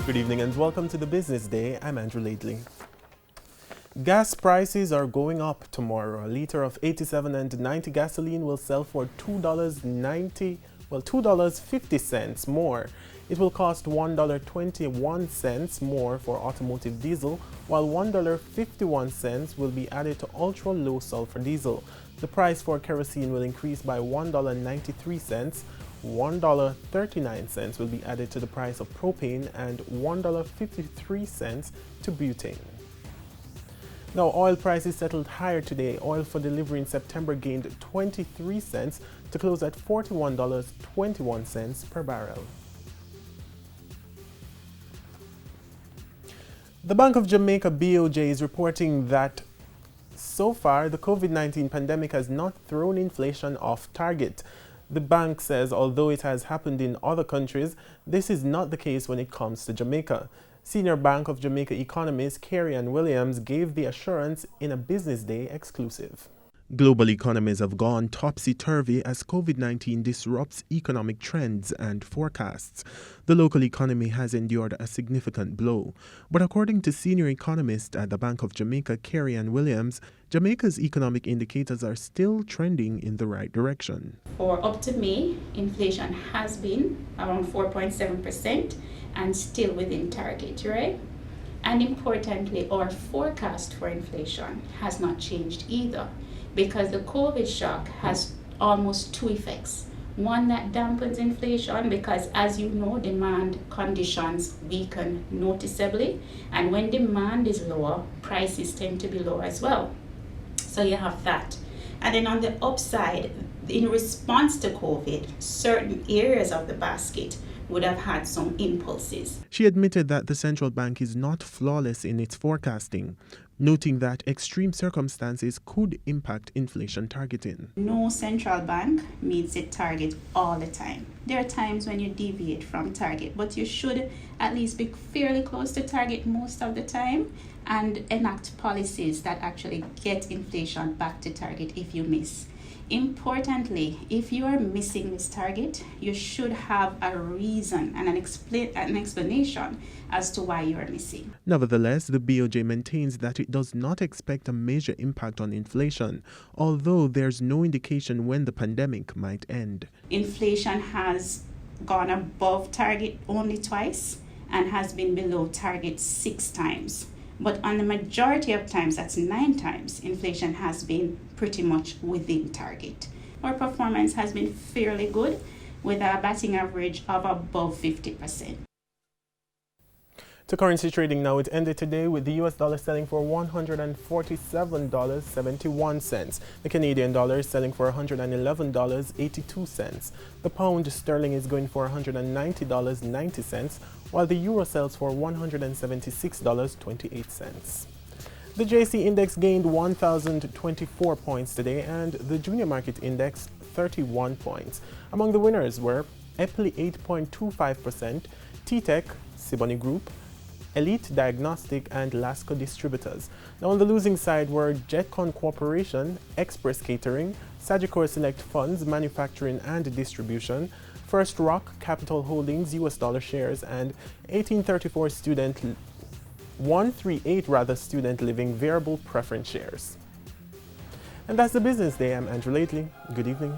Good evening and welcome to the Business Day. I'm Andrew Lately. Gas prices are going up tomorrow. A liter of 87 and 90 gasoline will sell for $2.50 more. It will cost $1.21 more for automotive diesel, while $1.51 will be added to ultra-low sulfur diesel. The price for kerosene will increase by $1.93. $1.39 will be added to the price of propane and $1.53 to butane. Now, oil prices settled higher today. Oil for delivery in September gained 23 cents to close at $41.21 per barrel. The Bank of Jamaica (BOJ) is reporting that so far the COVID-19 pandemic has not thrown inflation off target. The bank says although it has happened in other countries, this is not the case when it comes to Jamaica. Senior Bank of Jamaica economist Carrie-Ann Williams gave the assurance in a Business Day exclusive. Global economies have gone topsy-turvy as COVID-19 disrupts economic trends and forecasts. The local economy has endured a significant blow. But according to senior economist at the Bank of Jamaica, Carrie-Ann Williams, Jamaica's economic indicators are still trending in the right direction. For up to May, inflation has been around 4.7% and still within target, right? And importantly, our forecast for inflation has not changed either, because the COVID shock has almost two effects. One that dampens inflation because, as you know, demand conditions weaken noticeably. And when demand is lower, prices tend to be lower as well. So you have that. And then on the upside, in response to COVID, certain areas of the basket would have had some impulses. She admitted that the central bank is not flawless in its forecasting, noting that extreme circumstances could impact inflation targeting. No central bank meets its target all the time. There are times when you deviate from target, but you should at least be fairly close to target most of the time and enact policies that actually get inflation back to target if you miss. Importantly, if you are missing this target, you should have a reason and an explanation as to why you are missing. Nevertheless, the BOJ maintains that it does not expect a major impact on inflation, although there's no indication when the pandemic might end. Inflation has gone above target only twice and has been below target 6 times. But on the majority of times, that's 9 times, inflation has been pretty much within target. Our performance has been fairly good with a batting average of above 50%. To currency trading now, it ended today with the US dollar selling for $147.71. The Canadian dollar is selling for $111.82. The pound sterling is going for $190.90, while the euro sells for $176.28. The JC index gained 1,024 points today and the junior market index 31 points. Among the winners were Epley 8.25%, T-Tech, Siboney Group, Elite Diagnostic and Lasco Distributors. Now on the losing side were Jetcon Corporation, Express Catering, Sagicor Select Funds, Manufacturing and Distribution, First Rock Capital Holdings US dollar shares, and 138 Student Living Variable Preference Shares. And that's the Business Day. I'm Andrew Lately. Good evening.